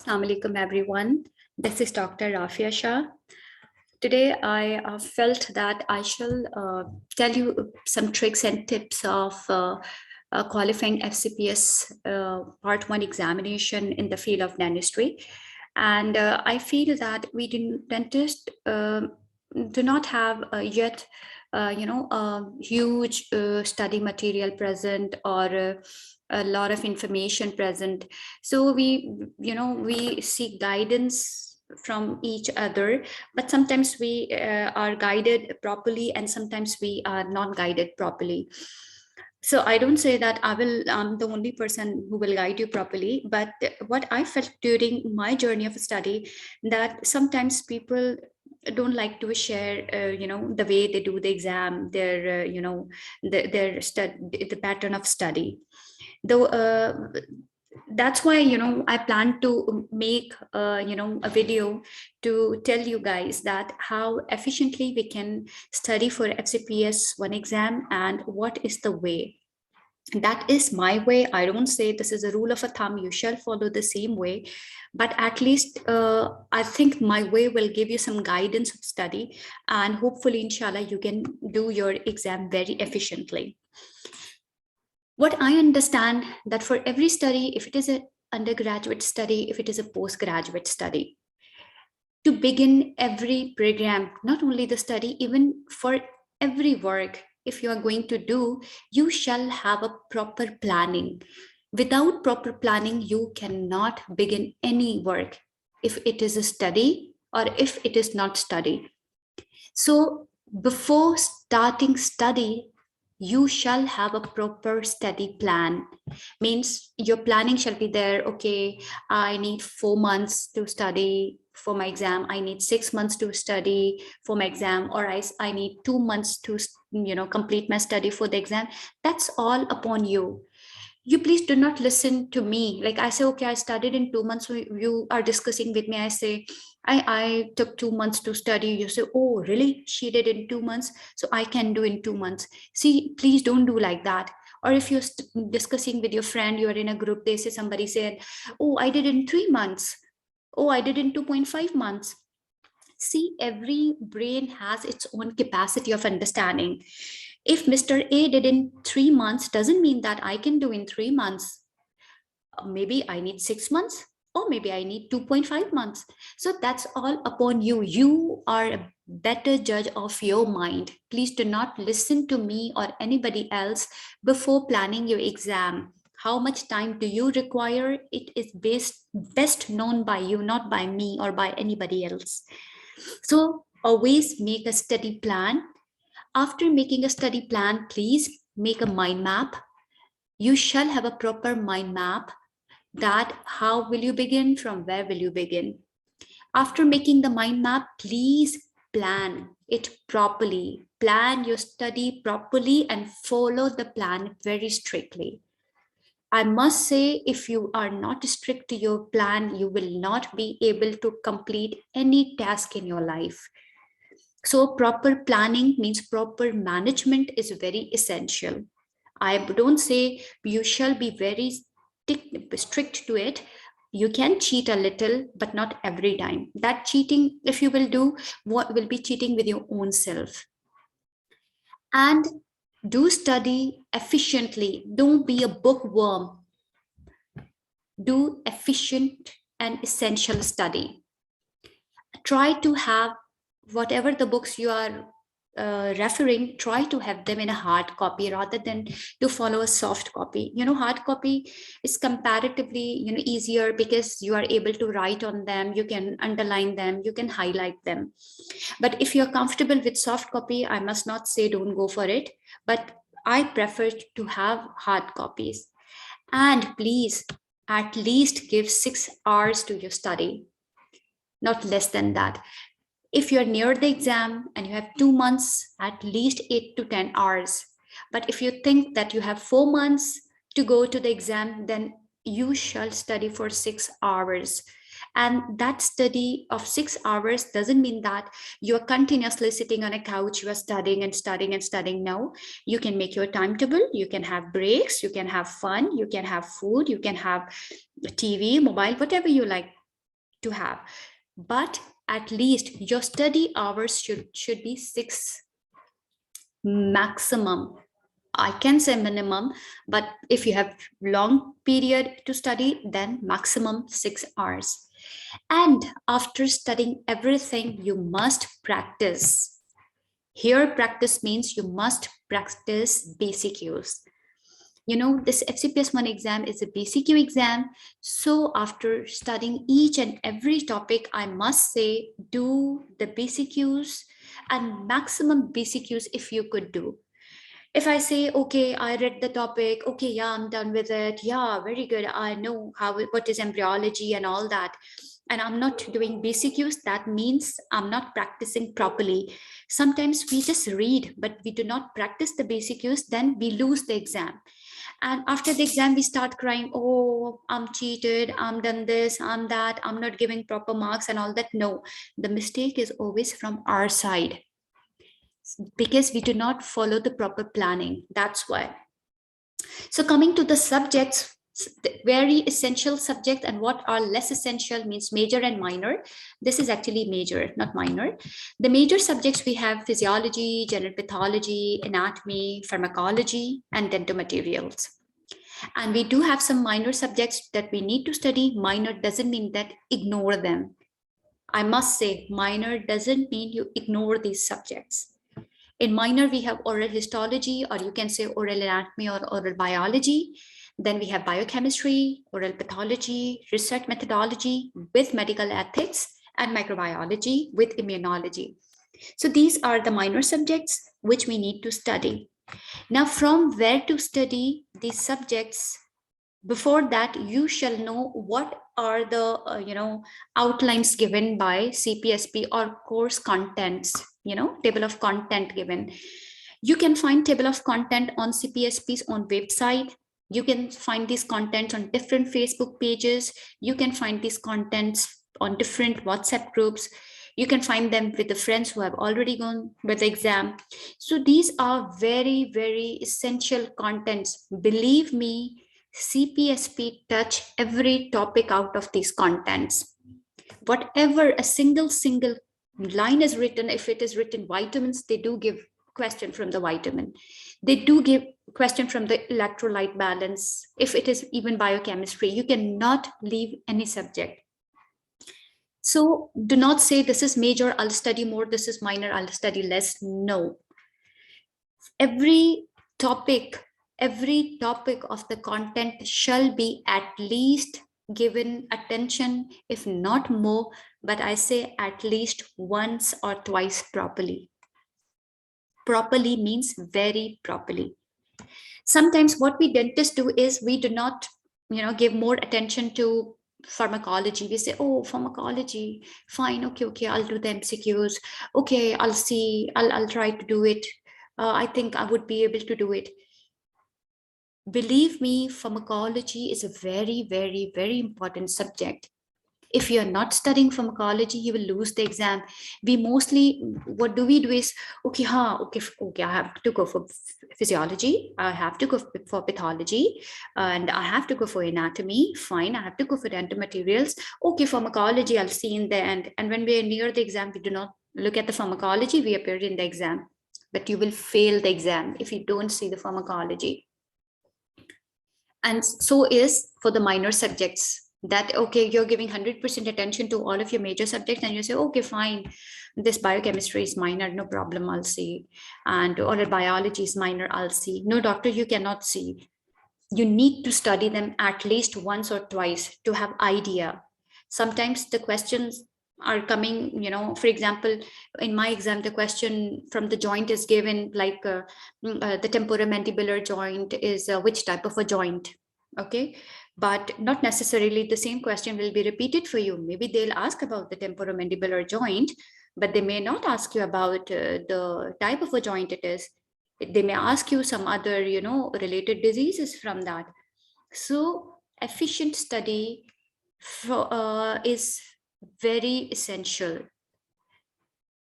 Assalamu alaikum everyone. This is Dr. Rafia Shah. Today I felt that I shall tell you some tricks and tips of qualifying FCPS Part 1 examination in the field of dentistry. And I feel that we dentists do not have yet a huge study material present or a lot of information present, so we seek guidance from each other, but sometimes we are guided properly and sometimes we are not guided properly. So I don't say that I'm the only person who will guide you properly, but what I felt during my journey of study, that sometimes people don't like to share the way they do the exam, their the pattern of study, though that's why I plan to make a video to tell you guys that how efficiently we can study for FCPS 1 exam and what is the way. That is my way. I don't say this is a rule of a thumb, you shall follow the same way, but at least I think my way will give you some guidance of study, and hopefully inshallah you can do your exam very efficiently. What I understand, that for every study, if it is an undergraduate study, if it is a postgraduate study, to begin every program, not only the study, even for every work, if you are going to do, you shall have a proper planning. Without proper planning, you cannot begin any work, if it is a study or if it is not study. So before starting study, you shall have a proper study plan. Means your planning shall be there. Okay, I need 4 months to study for my exam, I need 6 months to study for my exam, or I need 2 months to complete my study for the exam. That's all upon you. You please do not listen to me. Like I say, okay, I studied in 2 months. So you are discussing with me. I say, I took 2 months to study. You say, oh, really? She did in 2 months. So I can do in 2 months. See, please don't do like that. Or if you're discussing with your friend, you're in a group, they say, somebody said, oh, I did in 3 months. Oh, I did in 2.5 months. See, every brain has its own capacity of understanding. If Mr. A did in 3 months, doesn't mean that I can do in 3 months. Maybe I need 6 months, or maybe I need 2.5 months. So that's all upon you. You are a better judge of your mind. Please do not listen to me or anybody else before planning your exam. How much time do you require? It is best known by you, not by me or by anybody else. So always make a study plan. After making a study plan, please make a mind map. You shall have a proper mind map, that how will you begin, from where will you begin. After making the mind map, please plan it properly. Plan your study properly and follow the plan very strictly. I must say, if you are not strict to your plan, you will not be able to complete any task in your life. So proper planning means proper management is very essential. I don't say you shall be very strict to it. You can cheat a little, but not every time. That cheating, if you will do, what will be cheating with your own self. And do study efficiently. Don't be a bookworm. Do efficient and essential study. Try to have whatever the books you are referring, try to have them in a hard copy rather than to follow a soft copy. Hard copy is comparatively easier because you are able to write on them, you can underline them, you can highlight them. But if you're comfortable with soft copy, I must not say don't go for it, but I prefer to have hard copies. And please at least give 6 hours to your study, not less than that. If you're near the exam and you have 2 months, at least 8 to 10 hours. But if you think that you have 4 months to go to the exam, then you shall study for 6 hours. And that study of 6 hours doesn't mean that you're continuously sitting on a couch, you are studying and studying and studying. No, you can make your timetable, you can have breaks, you can have fun, you can have food, you can have TV, mobile, whatever you like. to have. But at least your study hours should be 6 maximum. I can say minimum, but if you have long period to study, then maximum 6 hours. And after studying everything, you must practice. Here, practice means you must practice basic use. You know, this FCPS 1 exam is a BCQ exam. So after studying each and every topic, I must say, do the BCQs and maximum BCQs if you could do. If I say, okay, I read the topic, okay, yeah, I'm done with it. Yeah, very good. I know what is embryology and all that. And I'm not doing BCQs, that means I'm not practicing properly. Sometimes we just read, but we do not practice the BCQs, then we lose the exam. And after the exam, we start crying, oh, I'm cheated, I'm done this, I'm that, I'm not giving proper marks and all that. No, the mistake is always from our side because we do not follow the proper planning. That's why. So coming to the subjects, very essential subject and what are less essential means major and minor. This is actually major, not minor. The major subjects we have physiology, general pathology, anatomy, pharmacology, and dental materials. And we do have some minor subjects that we need to study. Minor doesn't mean that ignore them. I must say, minor doesn't mean you ignore these subjects. In minor, we have oral histology, or you can say oral anatomy or oral biology. Then we have biochemistry, oral pathology, research methodology with medical ethics, and microbiology with immunology. So these are the minor subjects which we need to study. Now, from where to study these subjects? Before that, you shall know what are the outlines given by CPSP or course contents, table of content given. You can find table of content on CPSP's own website. You can find these contents on different Facebook pages. You can find these contents on different WhatsApp groups. You can find them with the friends who have already gone with the exam. So these are very, very essential contents. Believe me, CPSP touch every topic out of these contents. Whatever a single line is written, if it is written vitamins, they do give question from the vitamin. They do give question from the electrolyte balance. If it is even biochemistry, you cannot leave any subject. So do not say this is major, I'll study more, this is minor, I'll study less. No. Every topic of the content shall be at least given attention, if not more, but I say at least once or twice properly. Properly means very properly. Sometimes what we dentists do is we do not, give more attention to pharmacology. We say, oh, pharmacology, fine, okay, I'll do the MCQs. Okay, I'll see, I'll try to do it. I think I would be able to do it. Believe me, pharmacology is a very, very, very important subject. If you're not studying pharmacology, you will lose the exam. We mostly, what do we do is, okay, I have to go for physiology, I have to go for pathology, and I have to go for anatomy, fine, I have to go for dental materials. Okay, pharmacology, I'll see in the end. And when we are near the exam, we do not look at the pharmacology, we appear in the exam. But you will fail the exam if you don't see the pharmacology. And so is for the minor subjects, that okay, you're giving 100% attention to all of your major subjects and you say, okay, fine, this biochemistry is minor, no problem, I'll see. And or biology is minor, I'll see. No, doctor, you cannot see. You need to study them at least once or twice to have idea. Sometimes the questions are coming, for example, in my exam, the question from the joint is given like the temporomandibular joint is which type of a joint. Okay, but not necessarily the same question will be repeated for you. Maybe they'll ask about the temporomandibular joint, but they may not ask you about the type of a joint it is. They may ask you some other, related diseases from that. So efficient study is very essential.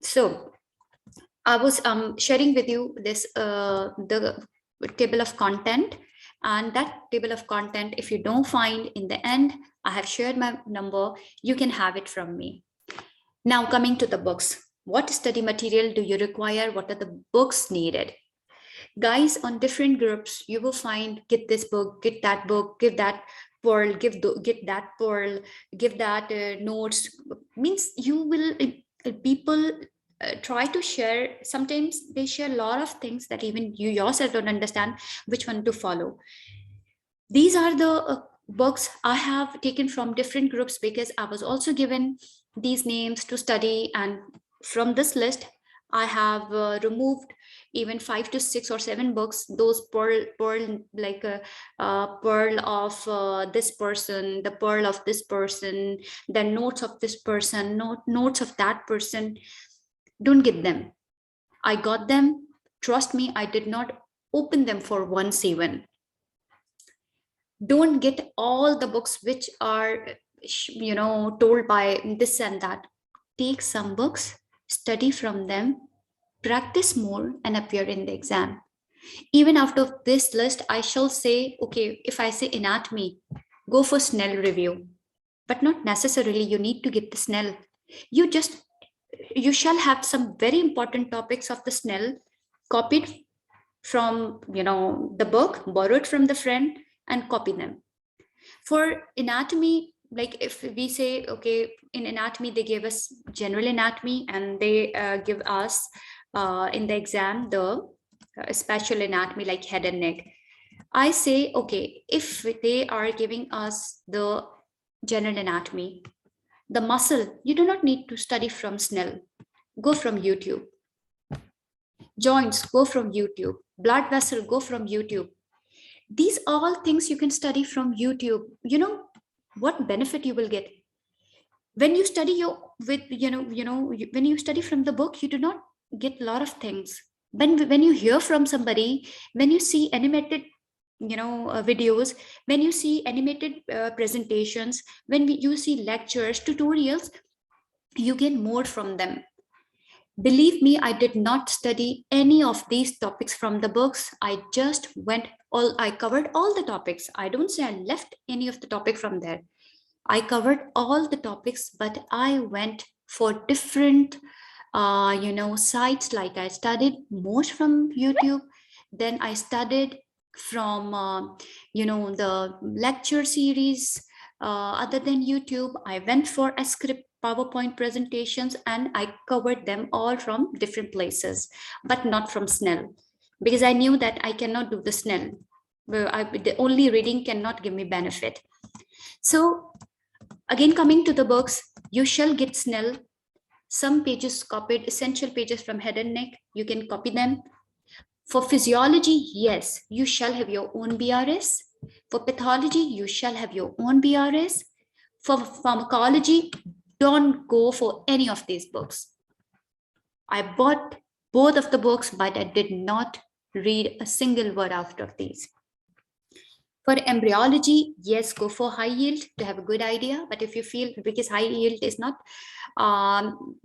So I was sharing with you this the table of content, And that table of content, if you don't find in the end, I have shared my number, you can have it from me. Now, coming to the books. What study material do you require? What are the books needed? Guys, on different groups, you will find get this book, get that book, give that pearl, get that pearl, give that notes. Means you will, people try to share. Sometimes they share a lot of things that even you yourself don't understand which one to follow. These are the books I have taken from different groups, because I was also given these names to study, and from this list I have removed even 5 to 6 or 7 books, those pearl like a pearl of this person, the pearl of this person, the notes of this person, notes of that person. Don't get them. I got them, trust me, I did not open them for once even. Don't get all the books which are told by this and that. Take some books, study from them, practice more, and appear in the exam. Even out of this list, I shall say, okay, if I say anatomy, go for Snell review, but not necessarily you need to get the Snell. You shall have some very important topics of the Snell copied from the book, borrowed from the friend, and copy them. For anatomy, like if we say, okay, in anatomy they gave us general anatomy, and they give us in the exam the special anatomy like head and neck. I say, okay, if they are giving us the general anatomy, the muscle, you do not need to study from Snell. Go from YouTube. Joints, go from YouTube. Blood vessel, go from YouTube. These all things you can study from YouTube. You know what benefit you will get when you study when you study from the book. You do not get a lot of things. When you hear from somebody, when you see animated videos, when you see animated presentations, when you see lectures, tutorials, you get more from them. Believe me, I did not study any of these topics from the books. I covered all the topics. I don't say I left any of the topic from there. I covered all the topics, but I went for different, sites. Like I studied most from YouTube. Then I studied from, the lecture series. Other than YouTube, I went for a script PowerPoint presentations, and I covered them all from different places, but not from Snell, because I knew that I cannot do the Snell. The only reading cannot give me benefit. So again, coming to the books, you shall get Snell. Some pages copied, essential pages from head and neck, you can copy them. For physiology, yes, you shall have your own BRS. For pathology, you shall have your own BRS. For pharmacology, don't go for any of these books. I bought both of the books, but I did not read a single word out of these. For embryology, yes, go for high yield to have a good idea. But if you feel, because high yield is not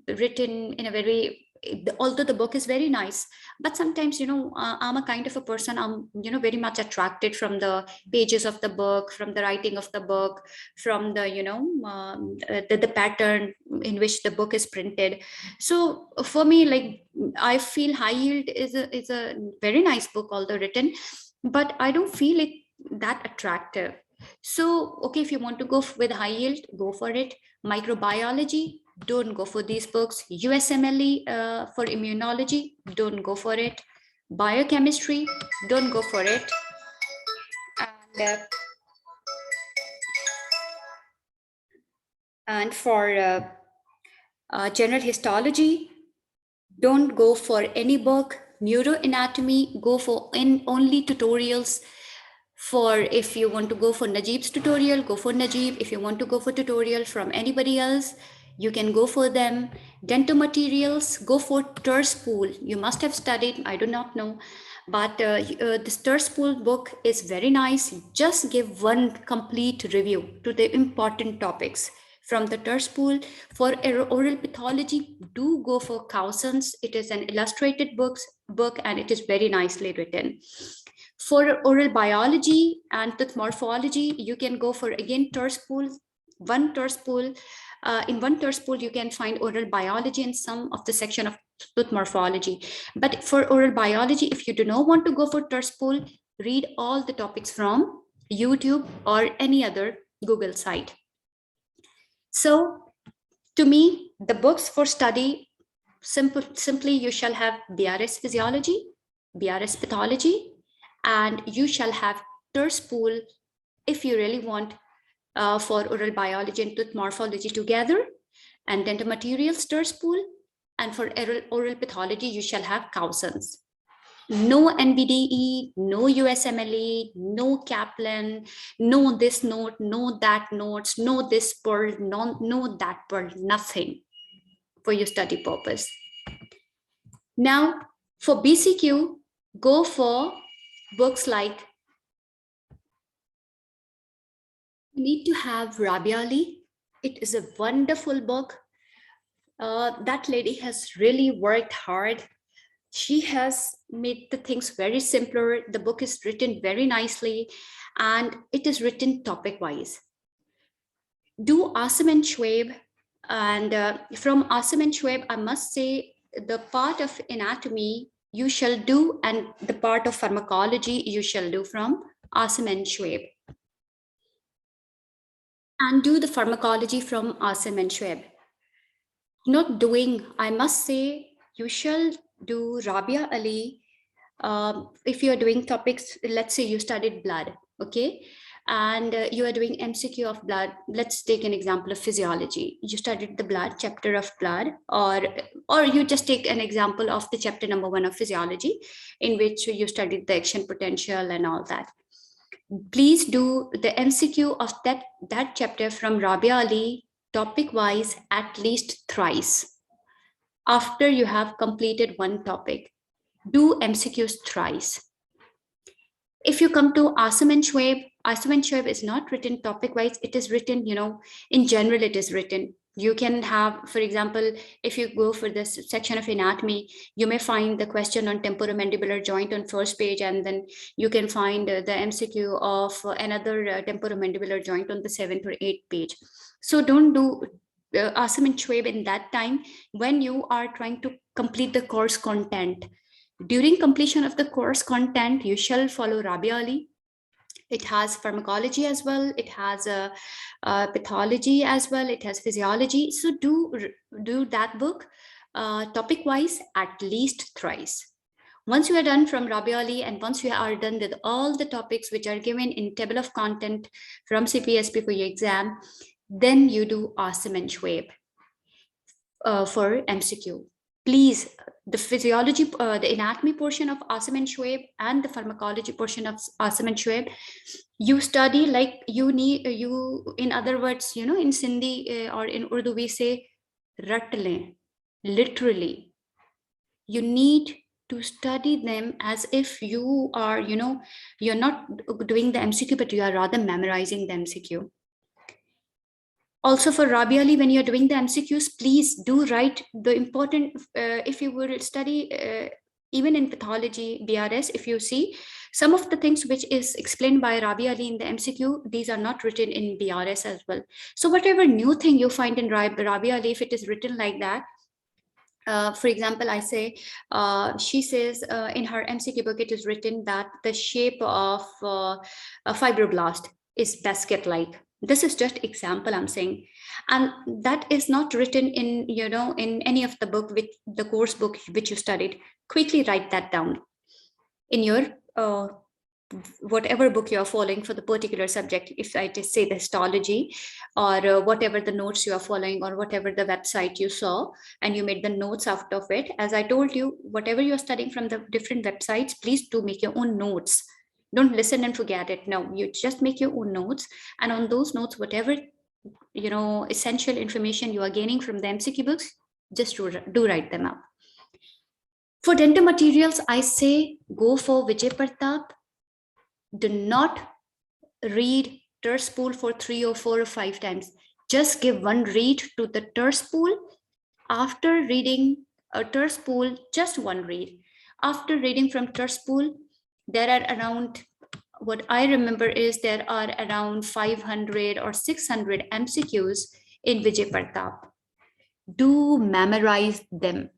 written in a very, although the book is very nice, but sometimes I'm a kind of a person, I'm very much attracted from the pages of the book, from the writing of the book, from the the pattern in which the book is printed. So for me, like, I feel high yield is a very nice book, although written, but I don't feel it that attractive. So okay, if you want to go with high yield, go for it. Microbiology, don't go for these books. USMLE for immunology, don't go for it. Biochemistry, don't go for it. And for general histology, don't go for any book. Neuroanatomy, go for only tutorials. For if you want to go for Najib's tutorial, go for Najib. If you want to go for tutorial from anybody else, you can go for them. Dental materials, go for Terspool. You must have studied, I do not know, but this Terspool book is very nice. Just give one complete review to the important topics from the Terspool. For oral pathology, do go for Cousins. It is an illustrated book and it is very nicely written. For oral biology and tooth morphology, you can go for again Terspool, one Terspool. In one Terspool, you can find oral biology and some of the section of tooth morphology. But for oral biology, if you do not want to go for Terspool, read all the topics from YouTube or any other Google site. So to me, the books for study, simply you shall have BRS physiology, BRS pathology, and you shall have Terspool if you really want for oral biology and tooth morphology together, and dental materials Terspool, and for oral pathology you shall have Cousins. No NBDE, no USMLE, no Kaplan, no this note, no that notes, no this pearl, no that pearl, nothing for your study purpose. Now, for BCQ, go for books like, you need to have Rabia Ali. It is a wonderful book. That lady has really worked hard. She has made the things very simpler. The book is written very nicely and it is written topic wise. Do Asim and Schwab, and from Asim and Schwab, I must say the part of anatomy you shall do and the part of pharmacology you shall do from Asim and Schwab. And do the pharmacology from Asim and Schwab. Not doing, I must say, you shall do Rabia Ali. If you are doing topics, let's say you studied blood, okay? And you are doing MCQ of blood. Let's take an example of physiology. You studied the blood, chapter of blood, or you just take an example of the chapter number 1 of physiology, in which you studied the action potential and all that. Please do the MCQ of that chapter from Rabia Ali topic wise at least thrice. After you have completed one topic, do MCQs thrice. If you come to Asim and Schwab is not written topic wise. It is written, in general, it is written. You can have, for example, if you go for this section of anatomy, you may find the question on temporomandibular joint on first page, and then you can find the MCQ of another temporomandibular joint on the 7th or 8th page. So don't do Asim and Schwab in that time when you are trying to complete the course content. During completion of the course content, you shall follow Rabia Ali. It has pharmacology as well. It has pathology as well. It has physiology. So do that book topic wise at least thrice. Once you are done from Rabia Ali, and once you are done with all the topics which are given in table of content from CPSP for your exam, then you do Asim and Schwab for MCQ. Please, the physiology, the anatomy portion of Asim and Schwab and the pharmacology portion of Asim and Schwab, you study like you need, in other words, in Sindhi or in Urdu, we say, rat le, literally. You need to study them as if you are, you're not doing the MCQ, but you are rather memorizing the MCQ. Also for Rabia Ali, when you're doing the MCQs, please do write the important, if you will study, even in pathology, BRS, if you see, some of the things which is explained by Rabia Ali in the MCQ, these are not written in BRS as well. So whatever new thing you find in Rabia Ali, if it is written like that, for example, I say, she says in her MCQ book, it is written that the shape of a fibroblast is basket-like. This is just example I'm saying, and that is not written in in any of the book, which the course book which you studied. Quickly write that down in your whatever book you are following for the particular subject. If I just say the histology, or whatever the notes you are following, or whatever the website you saw and you made the notes out of it. As I told you, whatever you're studying from the different websites, please do make your own notes. Don't listen and forget it. No, you just make your own notes, and on those notes, whatever essential information you are gaining from the MCQ books, just do write them up. For dental materials, I say go for Vijay Pratap. Do not read Terspool for 3 or 4 or 5 times. Just give one read to the Terspool. After reading a Terspool, just one read. After reading from Terspool, There are around, what I remember is there are around 500 or 600 MCQs in Vijay Pratap. Do memorize them.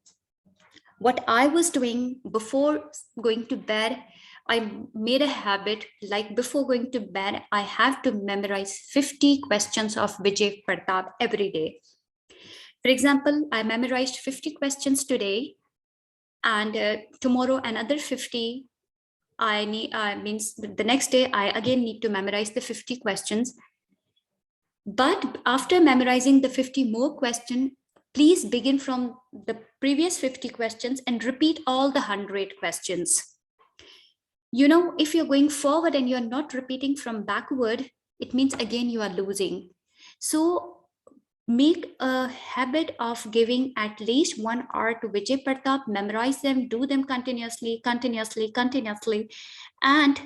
What I was doing before going to bed, I made a habit, like before going to bed, I have to memorize 50 questions of Vijay Pratap every day. For example, I memorized 50 questions today, and tomorrow another 50. Means the next day I again need to memorize the 50 questions. But after memorizing the 50 more questions, please begin from the previous 50 questions and repeat all the 100 questions. You know, if you're going forward and you're not repeating from backward, it means again you are losing. So make a habit of giving at least 1 hour to Vijay Pratap, memorize them, do them continuously, and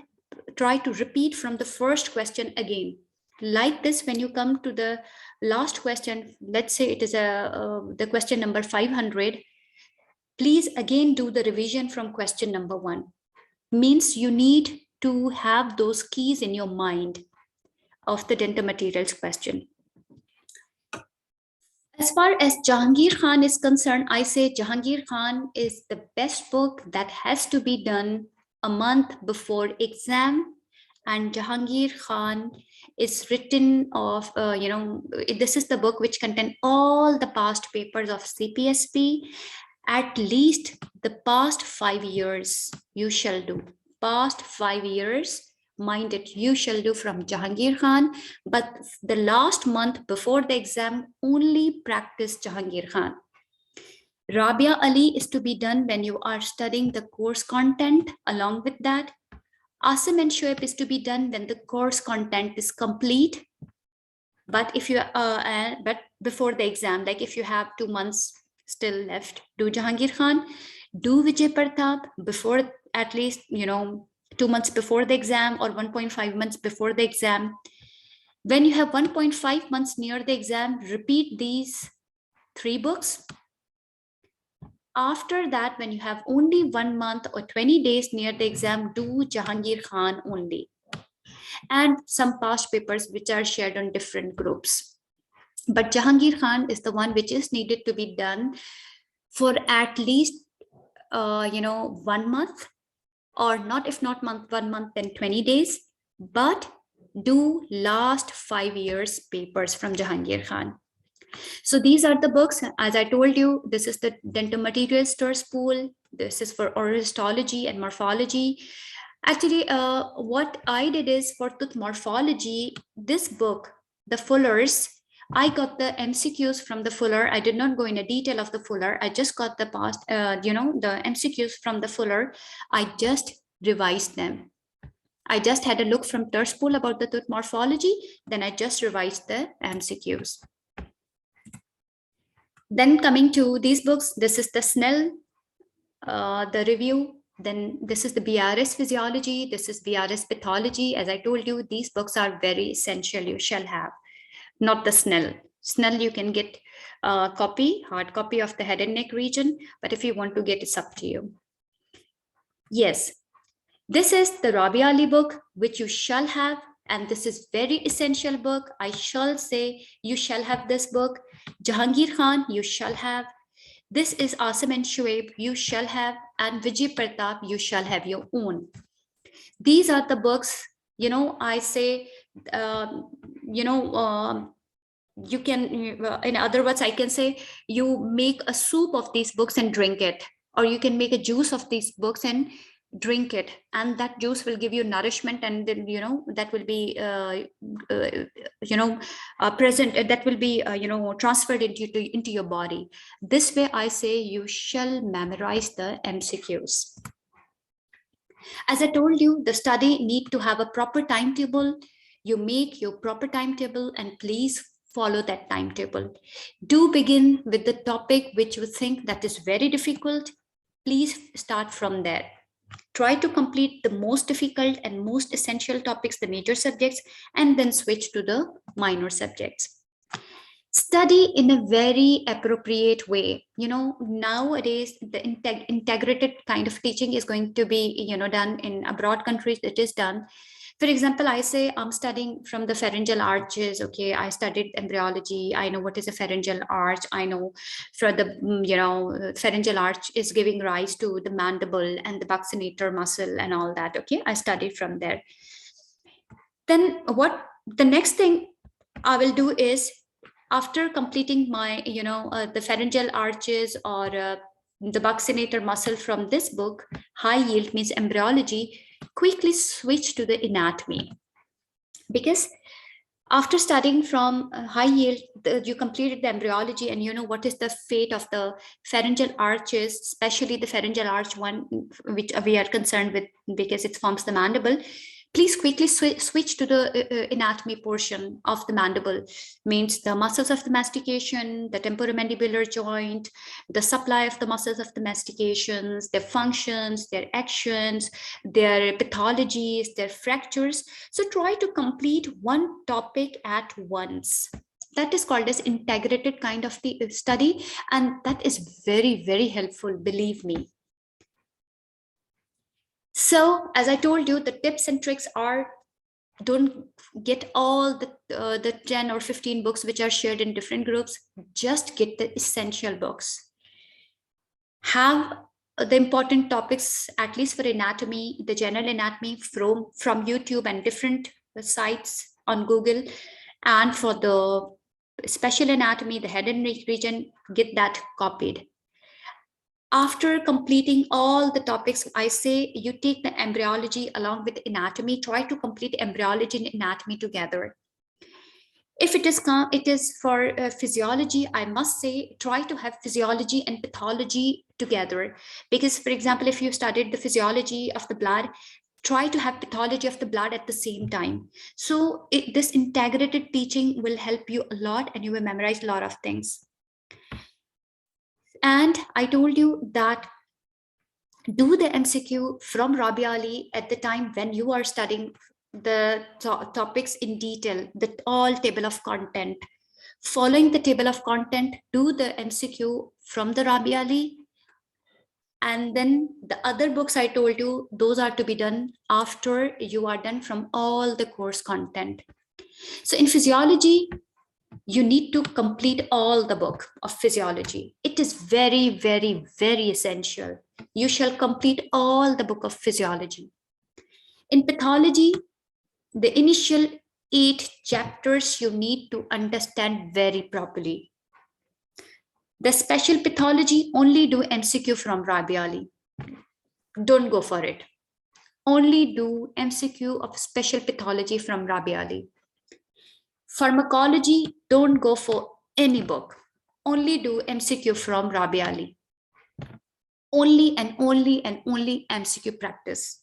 try to repeat from the first question again. Like this, when you come to the last question, let's say it is the question number 500, please again do the revision from question number 1. Means you need to have those keys in your mind of the dental materials question. As far as Jahangir Khan is concerned, I say Jahangir Khan is the best book that has to be done a month before exam. And Jahangir Khan is written of, this is the book which contains all the past papers of CPSP. At least the past 5 years you shall do. Past 5 years, mind it, you shall do from Jahangir Khan, but the last month before the exam, only practice Jahangir Khan. Rabia Ali is to be done when you are studying the course content. Along with that, Asim and Shoaib is to be done when the course content is complete. But if you but before the exam, like if you have 2 months still left, do Jahangir Khan. Do Vijay Pratap before, at least 2 months before the exam or 1.5 months before the exam. When you have 1.5 months near the exam, repeat these 3 books. After that, when you have only 1 month or 20 days near the exam, do Jahangir Khan only. And some past papers which are shared on different groups. But Jahangir Khan is the one which is needed to be done for at least 1 month, or not, if not 1 month, then 20 days. But do last 5 years papers from Jahangir Khan. So these are the books. As I told you, this is the dental material store spool. This is for oral histology and morphology. Actually, what I did is for tooth morphology, this book, the Fullers, I got the MCQs from the Fuller. I did not go in a detail of the Fuller. I just got the past, the MCQs from the Fuller. I just revised them. I just had a look from Terspool about the tooth morphology. Then I just revised the MCQs. Then coming to these books, this is the Snell, the review. Then this is the BRS physiology. This is BRS pathology. As I told you, these books are very essential. You shall have, not the Snell. Snell you can get a copy, hard copy of the head and neck region. But if you want to get, it's up to you. Yes, this is the Rabia Ali book, which you shall have. And this is very essential book. I shall say you shall have this book. Jahangir Khan, you shall have. This is Asim and Shoaib, you shall have. And Vijay Pratap, you shall have your own. These are the books, I say, you can, in other words, I can say you make a soup of these books and drink it. Or you can make a juice of these books and drink it, and that juice will give you nourishment, and then that will be present, that will be transferred into your body. This way I say you shall memorize the MCQs. As I told you, the study need to have a proper timetable. You make your proper timetable and please follow that timetable. Do begin with the topic which you think that is very difficult. Please start from there. Try to complete the most difficult and most essential topics, the major subjects, and then switch to the minor subjects. Study in a very appropriate way. Nowadays the integrated kind of teaching is going to be done in abroad countries. It is done. For example, I say I'm studying from the pharyngeal arches. Okay, I studied embryology. I know what is a pharyngeal arch. I know for the pharyngeal arch is giving rise to the mandible and the buccinator muscle and all that. Okay, I studied from there. Then what the next thing I will do is, after completing my the pharyngeal arches or the buccinator muscle from this book, high yield means embryology, quickly switch to the anatomy. Because after studying from high yield, you completed the embryology and you know what is the fate of the pharyngeal arches, especially the pharyngeal arch one, which we are concerned with because it forms the mandible. Please quickly switch to the anatomy portion of the mandible, means the muscles of the mastication, the temporomandibular joint, the supply of the muscles of the mastications, their functions, their actions, their pathologies, their fractures. So try to complete one topic at once. That is called as integrated kind of the study, and that is very, very helpful, believe me. So as I told you, the tips and tricks are, don't get all the 10 or 15 books which are shared in different groups. Just get the essential books. Have the important topics, at least for anatomy, the general anatomy from YouTube and different sites on Google. And for the special anatomy, the head and neck region, get that copied. After completing all the topics, I say you take the embryology along with anatomy. Try to complete embryology and anatomy together. If it is for physiology, I must say try to have physiology and pathology together. Because, for example, if you studied the physiology of the blood, try to have pathology of the blood at the same time. So this integrated teaching will help you a lot and you will memorize a lot of things. And I told you that do the MCQ from Rabi Ali at the time when you are studying the topics in detail, the all table of content. Following the table of content, do the MCQ from the Rabi Ali. And then the other books I told you, those are to be done after you are done from all the course content. So in physiology, you need to complete all the book of physiology. It is very, very, very essential. You shall complete all the book of physiology. In pathology, the initial 8 chapters you need to understand very properly. The special pathology, only do MCQ from Rabi Ali. Don't go for it. Only do MCQ of special pathology from Rabi Ali. Pharmacology, don't go for any book. Only do MCQ from Rabi Ali. Only and only and only MCQ practice.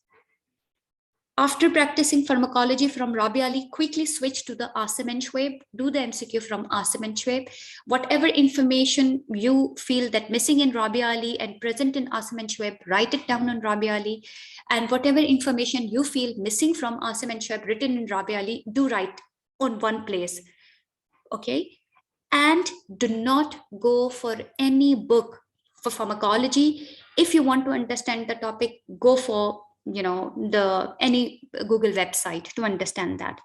After practicing pharmacology from Rabi Ali, quickly switch to the Asim and Schwab. Do the MCQ from Asim and Schwab. Whatever information you feel that missing in Rabi Ali and present in Asim and Schwab, write it down on Rabi Ali. And whatever information you feel missing from Asim and Schwab written in Rabi Ali, do write on one place. Okay. And do not go for any book for pharmacology. If you want to understand the topic, go for any Google website to understand that.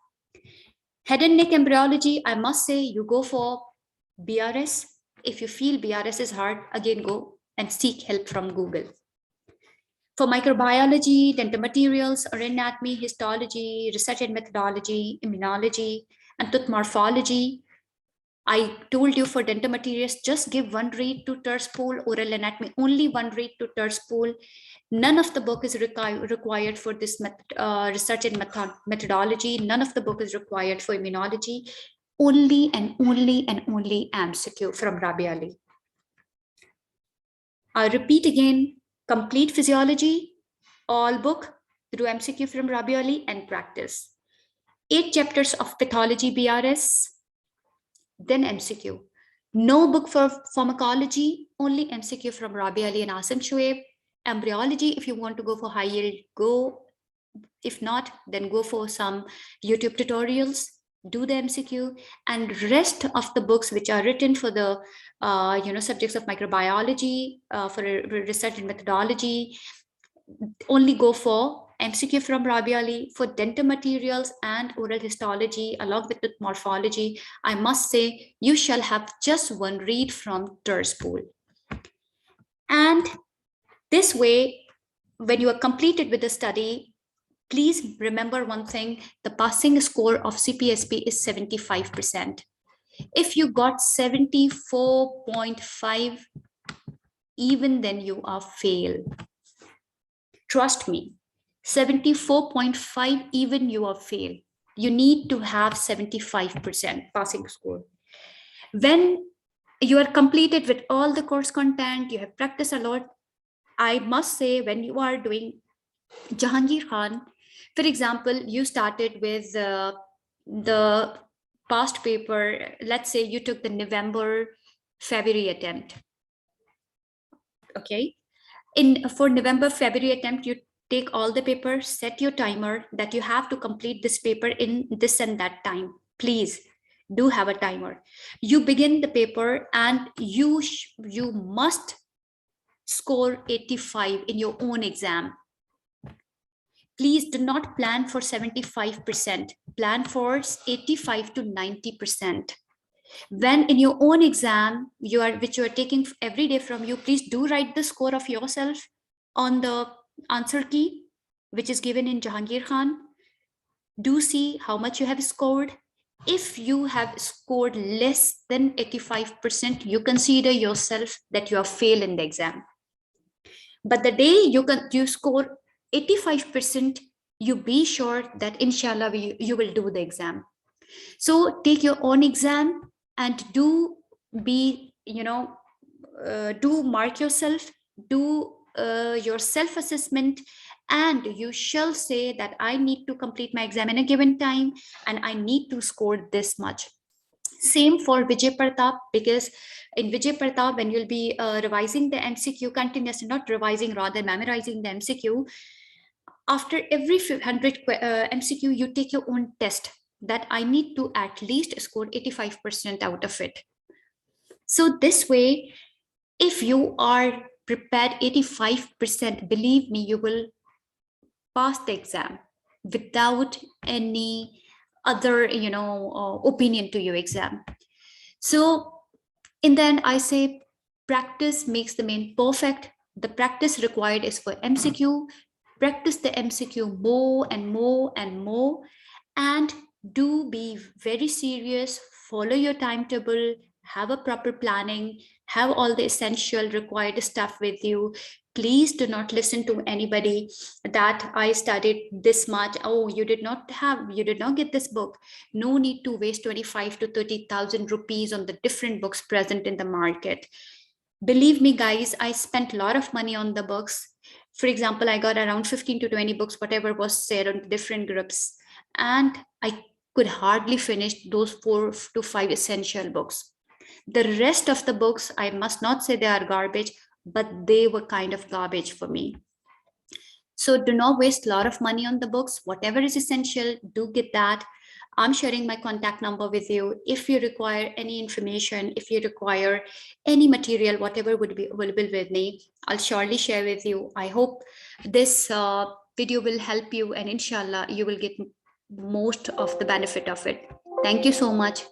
Head and neck embryology, I must say you go for BRS. If you feel BRS is hard, again go and seek help from Google. For microbiology, dental materials or anatomy, histology, research and methodology, immunology, and tooth morphology, I told you for dental materials, just give one read to Terspool, oral anatomy, only one read to Terspool. None of the book is required for this research and methodology. None of the book is required for immunology. Only and only and only MCQ from Rabi Ali. I repeat again, complete physiology, all book through MCQ from Rabi Ali and practice. 8 chapters of pathology BRS, then MCQ. No book for pharmacology, only MCQ from Rabi Ali and Asim Shoaib. Embryology, if you want to go for high yield, go. If not, then go for some YouTube tutorials. do the MCQ, and rest of the books which are written for the subjects of microbiology, for research and methodology, only go for MCQ from Rabiali. For dental materials and oral histology along with the morphology, I must say you shall have just one read from Terspool. And this way, when you are completed with the study, please remember one thing: the passing score of CPSP is 75%. If you got 74.5, even then you are fail. Trust me, 74.5, even you are fail. You need to have 75% passing score. When you are completed with all the course content, you have practiced a lot, I must say, when you are doing Jahangir Khan, for example, you started with the past paper. Let's say you took the November, February attempt. Okay. For November, February attempt, you take all the papers, set your timer that you have to complete this paper in this and that time. Please do have a timer. You begin the paper and you must score 85 in your own exam. Please do not plan for 75%. Plan for 85 to 90%. When in your own exam, which you are taking every day from you, please do write the score of yourself on the answer key, which is given in Jahangir Khan. Do see how much you have scored. If you have scored less than 85%, you consider yourself that you have failed in the exam. But the day you score 85%, you be sure that inshallah you will do the exam. So take your own exam and do mark yourself, do your self-assessment, and you shall say that I need to complete my exam in a given time and I need to score this much. Same for Vijay Pratap, because in Vijay Pratap, when you'll be revising the MCQ continuously, not revising, rather memorizing the MCQ, after every 100 MCQ, you take your own test that I need to at least score 85% out of it. So this way, if you are prepared 85%, believe me, you will pass the exam without any other opinion to your exam. So in the end, I say practice makes the man perfect. The practice required is for MCQ. Practice the MCQ more and more and more, and do be very serious. Follow your timetable, have a proper planning, have all the essential required stuff with you. Please do not listen to anybody that I studied this much. Oh, you did not get this book. No need to waste 25 to 30,000 rupees on the different books present in the market. Believe me, guys, I spent a lot of money on the books. For example, I got around 15 to 20 books, whatever was said on different groups. And I could hardly finish those 4 to 5 essential books. The rest of the books, I must not say they are garbage, but they were kind of garbage for me. So do not waste a lot of money on the books. Whatever is essential, do get that. I'm sharing my contact number with you. If you require any information, if you require any material, whatever would be available with me, I'll surely share with you. I hope this video will help you, and inshallah, you will get most of the benefit of it. Thank you so much.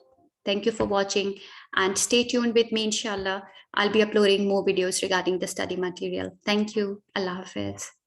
Thank you for watching, and stay tuned with me, inshallah. I'll be uploading more videos regarding the study material. Thank you. Allah Hafiz.